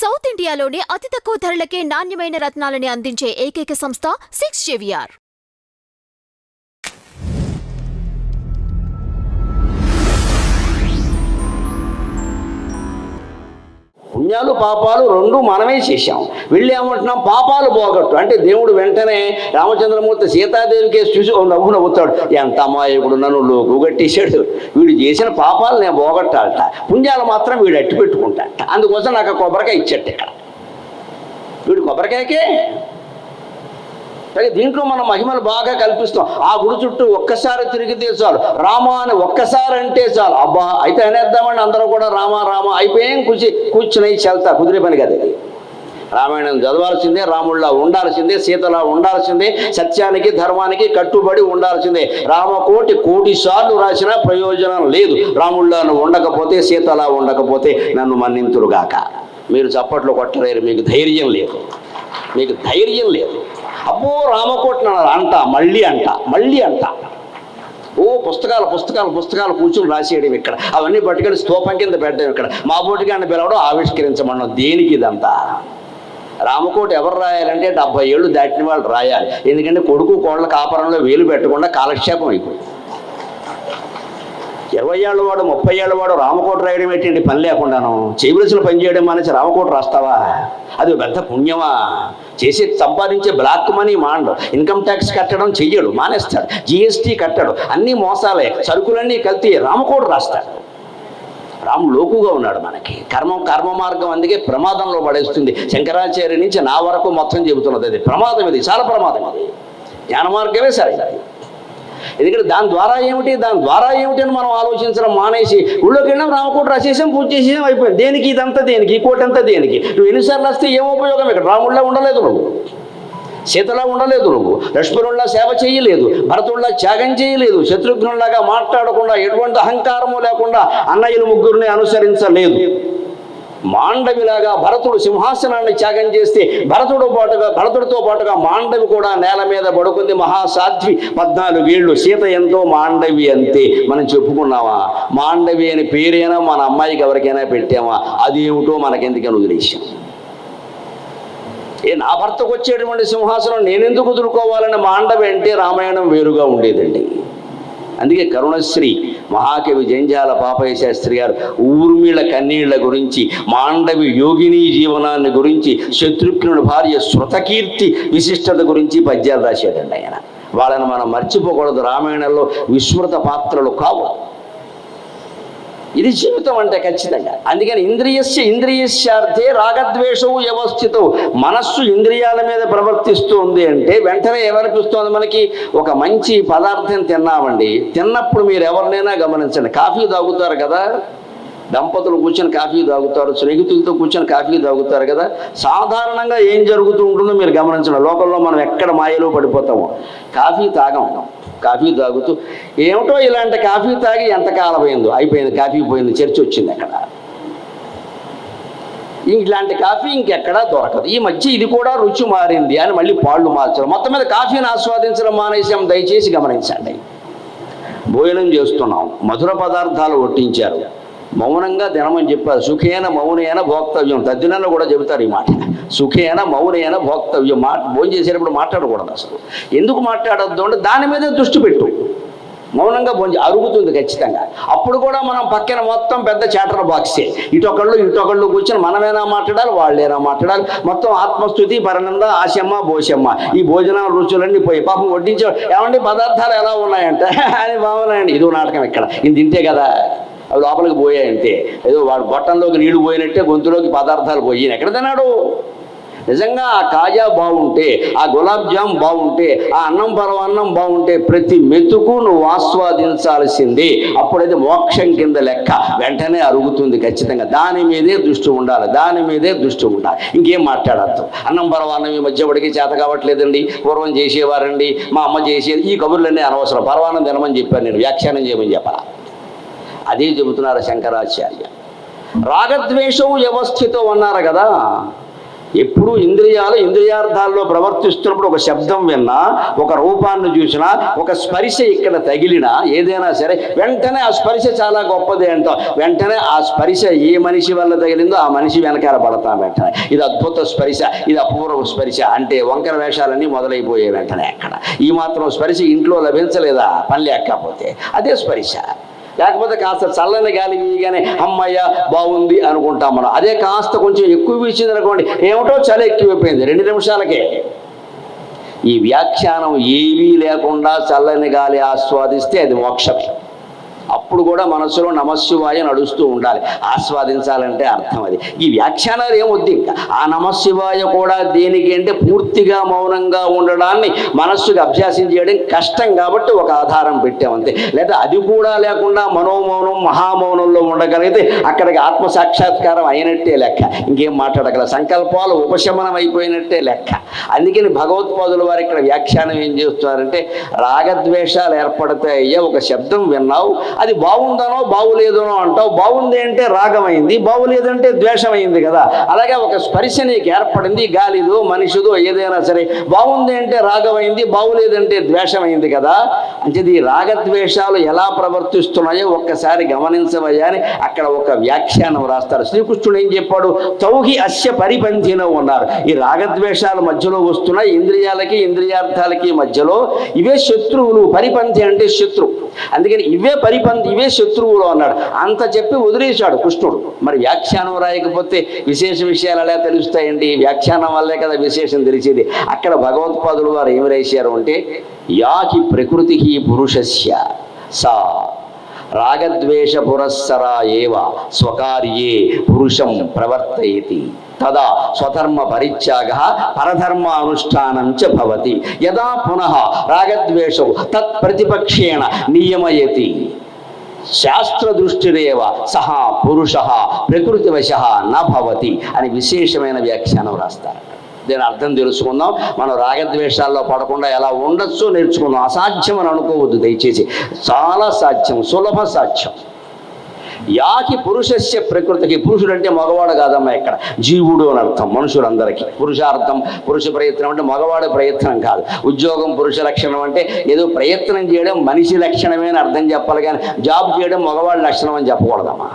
South ఇండియాలోనే అతి తక్కువ ధరలకే నాణ్యమైన రత్నాలని అందించే ఏకైక సంస్థ 6 JVR. పుణ్యాలు పాపాలు రెండు మనమే చేశాం. వెళ్ళి ఏమంటున్నాం, పాపాలు పోగొట్టు అంటే దేవుడు వెంటనే రామచంద్రమూర్తి సీతాదేవికి చూసి నవ్వు నవ్వుతాడు, ఎంత అమాయకుడు నన్ను లోకు కట్టేశాడు, వీడు చేసిన పాపాలు నేను పోగొట్టాలట, పుణ్యాలు మాత్రం వీడు అట్టి పెట్టుకుంటాట, అందుకోసం నాకు కొబ్బరికాయ ఇచ్చట. ఇక్కడ వీడు కొబ్బరికాయకే దీంట్లో మనం మహిమలు బాగా కల్పిస్తాం. ఆ గుడి చుట్టూ ఒక్కసారి తిరిగితే చాలు, రామా అని ఒక్కసారి అంటే చాలు, అబ్బా అయితే అనేద్దామండి అందరూ కూడా రామా రామా అయిపోయాం, కూర్చుని చెల్తా కుదిరే పని కదా. రామాయణం చదవాల్సిందే, రాముళ్ళ ఉండాల్సిందే, సీతలా ఉండాల్సిందే, సత్యానికి ధర్మానికి కట్టుబడి ఉండాల్సిందే. కోటి సార్లు రాసినా ప్రయోజనం లేదు. రాముళ్ళను ఉండకపోతే, సీతలా ఉండకపోతే నన్ను మన్నింతురుగాక. మీరు చప్పట్లు కొట్టలేరు, మీకు ధైర్యం లేదు, మీకు ధైర్యం లేదు. అబ్బో రామకోట మళ్ళీ అంట ఓ పుస్తకాలు కూర్చుని రాసేయడం ఇక్కడ, అవన్నీ పట్టుకెళ్ళి స్తూపం కింద పెట్టడం ఇక్కడ, మా బోటిగాన్ని పిలవడం, ఆవిష్కరించమన్నాం. దేనికి ఇదంతా? రామకోట ఎవరు రాయాలంటే 70 ఏళ్ళు దాటిన వాళ్ళు రాయాలి. ఎందుకంటే కొడుకు కోళ్ళ కాపురంలో వేలు పెట్టకుండా కాలక్షేపం అయిపోయింది. 20 ఏళ్ళ వాడు 30 ఏళ్ళ వాడు రామకోట రాయడం ఏంటండి పని లేకుండాను? చేయవలసిన పని చేయడం అనేసి రామకోట రాస్తావా? అది పెద్ద పుణ్యమా? చేసి సంపాదించే బ్లాక్ మనీ మాండు, ఇన్కమ్ ట్యాక్స్ కట్టడం చెయ్యడు, మానేస్తాడు, GST కట్టడు, అన్నీ మోసాలే, సరుకులన్నీ కల్తీ, రామకోట రాస్తాడు. రాము లోకుగా ఉన్నాడు మనకి. కర్మ మార్గం అందుకే ప్రమాదంలో పడేస్తుంది. శంకరాచార్య నుంచి నా వరకు మొత్తం చెబుతున్నది అది ప్రమాదం, ఇది చాలా ప్రమాదం. అది జ్ఞాన మార్గమే సరైనది. ఎందుకంటే దాని ద్వారా ఏమిటి అని మనం ఆలోచించడం మానేసి ఊళ్ళోకి వెళ్ళాం, రామకోట రాసేసాం, పూజ చేసేసాం, అయిపోయింది. దేనికి ఇదంతా? దేనికి? ఈ కోటి అంతా దేనికి? నువ్వు ఎన్నిసార్లు వస్తే ఏం ఉపయోగం? ఇక్కడ రాముళ్ళ ఉండలేదు నువ్వు, సీతలా ఉండలేదు నువ్వు, లక్ష్మణుల్లా సేవ చేయలేదు, భరతుల్లా త్యాగం చేయలేదు, శత్రుఘ్నుల్లాగా మాట్లాడకుండా, ఎటువంటి అహంకారము లేకుండా అన్నయ్యలు ముగ్గురిని అనుసరించలేదు. మాండవిలాగా భరతుడు సింహాసనాన్ని త్యాగం చేస్తే భరతుడితో పాటుగా మాండవి కూడా నేల మీద పడుకుంది. మహాసాధ్వి 14 ఏళ్ళు. సీత ఎంతో, మాండవి అంతే. మనం చెప్పుకున్నావా? మాండవి అని పేరైనా మన అమ్మాయికి ఎవరికైనా పెట్టామా? అదేమిటో మనకెందుకని వదిలేసాం. నా భర్తకు వచ్చేటువంటి సింహాసనం నేనెందుకు వదులుకోవాలని మాండవి అంటే రామాయణం వేరుగా ఉండేదండి. అందుకే కరుణశ్రీ మహాకవి జంజాల పాపయ్య శాస్త్రి గారు ఊర్మిళ కన్నీళ్ల గురించి, మాండవి యోగిని జీవనాన్ని గురించి, శత్రుఘ్నుడి భార్య శృతకీర్తి విశిష్టత గురించి పద్యాలు రాశాడండి ఆయన. వాళ్ళని మనం మర్చిపోకూడదు. రామాయణంలో విస్మృత పాత్రలు కావు. ఇది జీవితం అంటే ఖచ్చితంగా. అందుకని ఇంద్రియార్థే రాగద్వేషవు వ్యవస్థితవు. మనస్సు ఇంద్రియాల మీద ప్రవర్తిస్తుంది అంటే వెంటనే ఏమనిపిస్తుంది మనకి? ఒక మంచి పదార్థం తిన్నామండి, తిన్నప్పుడు మీరు ఎవరినైనా గమనించండి, కాఫీ తాగుతారు కదా, దంపతులు కూర్చొని కాఫీ తాగుతారు, స్నేహితులతో కూర్చొని కాఫీ తాగుతారు కదా, సాధారణంగా ఏం జరుగుతూ ఉంటుందో మీరు గమనించండి. లోకంలో మనం ఎక్కడ మాయలో పడిపోతామో, కాఫీ తాగుతూ ఏమిటో ఇలాంటి కాఫీ తాగి ఎంతకాలం అయిపోయింది, కాఫీ పోయింది, చర్చ వచ్చింది అక్కడ, ఇలాంటి కాఫీ ఇంకెక్కడా దొరకదు, ఈ మధ్య ఇది కూడా రుచి మారింది అని మళ్ళీ పాళ్ళు మార్చడం. మొత్తం మీద కాఫీని ఆస్వాదించడం మానేసాం. దయచేసి గమనించండి. భోజనం చేస్తున్నాం, మధుర పదార్థాలు వడ్డించారు, మౌనంగా తినమని చెప్పారు. సుఖేన మౌనేన భోక్తవ్యం. తద్దినంలో కూడా చెబుతారు ఈ మాట, సుఖేన మౌనేన భోక్తవ్యం. భోజనం చేసేటప్పుడు మాట్లాడకూడదు. అసలు ఎందుకు మాట్లాడద్దు అంటే దాని మీదే దృష్టి పెట్టు. మౌనంగా అరుగుతుంది ఖచ్చితంగా. అప్పుడు కూడా మనం పక్కన మొత్తం పెద్ద చాటర్ బాక్సే, ఇటొకళ్ళు కూర్చొని మనమేనా మాట్లాడాలి, వాళ్ళేనా మాట్లాడాలి, మొత్తం ఆత్మస్థుతి, పరనంద, ఆశమ్మ, భోషమ్మ, ఈ భోజనాల రుచులన్నీ పోయి పాపం వడ్డించే ఏమంటే పదార్థాలు ఎలా ఉన్నాయంటే అని బాగున్నాయండి. ఇదో నాటకం ఇక్కడ, ఇది తింటే కదా అవి లోపలికి పోయాయంటే, ఏదో వాడు బొట్టంలోకి నీళ్లు పోయినట్టే గొంతులోకి పదార్థాలు పోయి ఎక్కడ తిన్నాడు? నిజంగా ఆ కాజా బాగుంటే, ఆ గులాబ్ జామ్ బాగుంటే, ఆ అన్నం పరమాన్నం బాగుంటే ప్రతి మెతుకు నువ్వు ఆస్వాదించాల్సిందే. అప్పుడైతే మోక్షం కింద లెక్క. వెంటనే అరుగుతుంది ఖచ్చితంగా. దాని మీదే దృష్టి ఉండాలి. ఇంకేం మాట్లాడద్దు. అన్నం పరమాన్నం ఈ మధ్య పడికి చేత కావట్లేదండి, పూర్వం చేసేవారండి, మా అమ్మ చేసేది, ఈ కబుర్లన్నీ అనవసరం. పరమాన్నం తినమని చెప్పాను నేను, వ్యాఖ్యానం చేయమని చెప్పాలా. అదే చెబుతున్నారు శంకరాచార్య. రాగద్వేషవు వ్యవస్థితం అన్నారు కదా. ఎప్పుడు ఇంద్రియార్థాల్లో ప్రవర్తిస్తున్నప్పుడు ఒక శబ్దం విన్నా, ఒక రూపాన్ని చూసినా, ఒక స్పర్శ ఇక్కడ తగిలినా ఏదైనా సరే వెంటనే ఆ స్పర్శ చాలా గొప్పది అంటాం. వెంటనే ఆ స్పర్శ ఏ మనిషి వల్ల తగిలిందో ఆ మనిషి వెనకాల పడతాం వెంటనే. ఇది అద్భుత స్పర్శ, ఇది అపూర్వ స్పర్శ అంటే వంకర వేషాలన్నీ మొదలైపోయే వెంటనే. అక్కడ ఈ మాత్రం స్పర్శ ఇంట్లో లభించలేదా పని లేకపోతే? అదే స్పర్శ. లేకపోతే కాస్త చల్లని గాలి వీయగానే అమ్మయ్య బాగుంది అనుకుంటాం మనం. అదే కాస్త కొంచెం ఎక్కువ వీచింది అనుకోండి, ఏమిటో చలి ఎక్కువైపోయింది 2 నిమిషాలకే. ఈ వ్యాఖ్యానం ఏవీ లేకుండా చల్లని గాలి ఆస్వాదిస్తే అది మోక్షం. అప్పుడు కూడా మనసులో నమశివాయ నడుస్తూ ఉండాలి. ఆస్వాదించాలంటే అర్థం అది. ఈ వ్యాఖ్యానాలు ఏమొద్దు ఇంకా. ఆ నమశివాయ కూడా దేనికి అంటే పూర్తిగా మౌనంగా ఉండడాన్ని మనస్సుకు అభ్యాసం చేయడం కష్టం కాబట్టి ఒక ఆధారం పెట్టామంతే. లేదా అది కూడా లేకుండా మనోమౌనం మహామౌనంలో ఉండగలిగితే అక్కడికి ఆత్మసాక్షాత్కారం అయినట్టే లెక్క. ఇంకేం మాట్లాడగల, సంకల్పాలు ఉపశమనం అయిపోయినట్టే లెక్క. అందుకని భగవత్పాదుల వారు ఇక్కడ వ్యాఖ్యానం ఏం చేస్తున్నారంటే, రాగద్వేషాలు ఏర్పడతాయ్యా, ఒక శబ్దం విన్నావు, అది బాగుందనో బాగులేదనో అంటావు. బాగుంది అంటే రాగమైంది, బాగులేదంటే ద్వేషమైంది కదా. అలాగే ఒక స్పర్శ నీకు ఏర్పడింది, గాలిదో మనిషిదో ఏదైనా సరే, బాగుంది అంటే రాగమైంది, బాగులేదంటే ద్వేషమైంది కదా. అంటే ఈ రాగద్వేషాలు ఎలా ప్రవర్తిస్తున్నాయో ఒక్కసారి గమనించవయ్యా అని అక్కడ ఒక వ్యాఖ్యానం రాస్తారు. శ్రీకృష్ణుడు ఏం చెప్పాడు? తౌహి అస్య పరిపంథినో ఉన్నారు. ఈ రాగద్వేషాల మధ్యలో వస్తున్నాయి, ఇంద్రియాలకి ఇంద్రియార్థాలకి మధ్యలో. ఇవే శత్రువులు. పరిపంథి అంటే శత్రు. అందుకని ఇవే శత్రువులు అన్నాడు. అంత చెప్పి వదిలేశాడు కృష్ణుడు. మరి వ్యాఖ్యానం రాయకపోతే విశేష విషయాలు ఎలా తెలుస్తాయండి? వ్యాఖ్యానం వల్లే కదా విశేషం తెలిసేది. అక్కడ భగవత్పాదులు వారు ఏమి రాశారు అంటే, యాకి ప్రకృతి పురుషస్య సా రాగద్వేష పురస్సరా ఏవ స్వకార్యే పురుషం ప్రవర్తయతి తదా స్వధర్మ పరిత్యాగ పరధర్మ అనుష్ఠానం చ భవతి యదా పునః రాగద్వేషౌ తత్ ప్రతిపక్షేణ నియమయతి శాస్త్రదృష్టిరేవ సహా పురుష ప్రకృతివశ న భవతి అని విశేషమైన వ్యాఖ్యానం రాస్తారు. దీని అర్థం తెలుసుకుందాం. మనం రాగద్వేషాల్లో పడకుండా ఎలా ఉండొచ్చో నేర్చుకుందాం. అసాధ్యం అని అనుకోవద్దు దయచేసి. చాలా సాధ్యం, సులభ సాధ్యం. యాకి పురుషస్య ప్రకృతికి, పురుషుడు అంటే మగవాడు కాదమ్మా, ఇక్కడ జీవుడు అని అర్థం. మనుషులందరికీ పురుషార్థం, పురుష ప్రయత్నం అంటే మగవాడి ప్రయత్నం కాదు. ఉద్యోగం పురుష లక్షణం అంటే ఏదో ప్రయత్నం చేయడం మనిషి లక్షణమే అని అర్థం చెప్పాలి, కానీ జాబ్ చేయడం మగవాడి లక్షణం అని చెప్పకూడదమ్మా.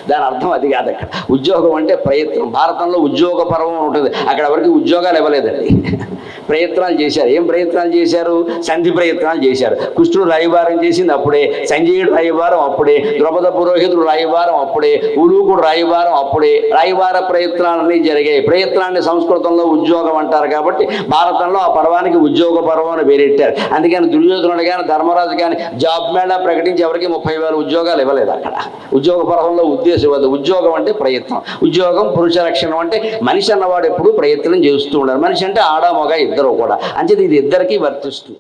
దాని అర్థం అది కాదు. అక్కడ ఉద్యోగం అంటే ప్రయత్నం. భారతంలో ఉద్యోగ పర్వం ఉంటుంది. అక్కడ ఎవరికి ఉద్యోగాలు ఇవ్వలేదండి, ప్రయత్నాలు చేశారు. ఏం ప్రయత్నాలు చేశారు? సంధి ప్రయత్నాలు చేశారు. కృష్ణుడు రాయబారం చేసింది అప్పుడే, సంజయుడు రాయబారం అప్పుడే, ద్రౌపద పురోహితుడు రాయబారం అప్పుడే, ఉలూకుడు రాయబారం అప్పుడే. రాయబార ప్రయత్నాలన్నీ జరిగాయి. ప్రయత్నాన్ని సంస్కృతంలో ఉద్యోగం అంటారు కాబట్టి భారతంలో ఆ పర్వానికి ఉద్యోగ పర్వం అని పేరెట్టారు. అందుకని దుర్యోధనుడు కానీ ధర్మరాజు కానీ జాబ్ మేళా ప్రకటించి ఎవరికి 30,000 ఉద్యోగాలు ఇవ్వలేదు. అక్కడ ఉద్యోగ పర్వంలో ఉద్దేశం అది. ఉద్యోగం అంటే ప్రయత్నం. ఉద్యోగం పురుష లక్షణం అంటే మనిషి అన్నవాడు ఎప్పుడు ప్రయత్నం చేస్తూ ఉండాలి. మనిషి అంటే ఆడ మగ ఇద్దరు కూడా. అంచేది ఇది ఇద్దరికీ వర్తిస్తుంది.